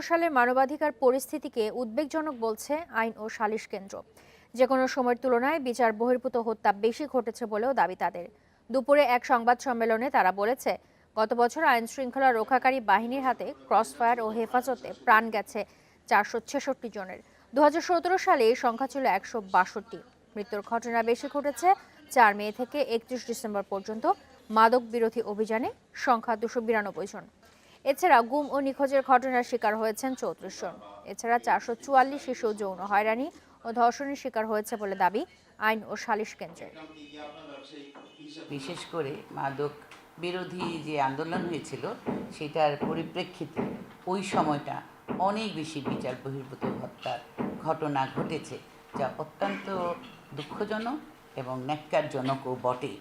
সালের মানবাধিকার পরিস্থিতিকে উদ্বেগজনক বলছে আইন ও সালিশ কেন্দ্র। যে কোনো সময়ের তুলনায় বিচার বহির্ভূত হত্যা বেশি ঘটেছে বলেও দাবি তাদের। দুপুরে এক সংবাদ সম্মেলনে তারা বলেছে, গত বছর আইন শৃঙ্খলা রক্ষাকারী বাহিনীর হাতে ক্রসফায়ার ও হেফাজতে প্রাণ গেছে 466 জনের। 2017 সালে এই সংখ্যা ছিল 162। মৃত্যুর ঘটনা বেশি ঘটেছে 4 মে থেকে 31 ডিসেম্বর পর্যন্ত মাদক বিরোধী অভিযানে, সংখ্যা 292 জন। এছাড়া গুম ও নিখোঁজের ঘটনার শিকার হয়েছেন 34 জন। এছাড়া 444 শিশু যৌন হয়রানি ও ধর্ষণের শিকার হয়েছে বলে দাবি আইন ও সালিশ কেন্দ্রের। বিশেষ করে মাদক বিরোধী যে আন্দোলন হয়েছিল সেটার পরিপ্রেক্ষিতে ওই সময়টা অনেক বেশি বিচার বহির্ভূত হত্যার ঘটনা ঘটেছে, যা অত্যন্ত দুঃখজনক এবং ন্যক্কারজনকও বটে।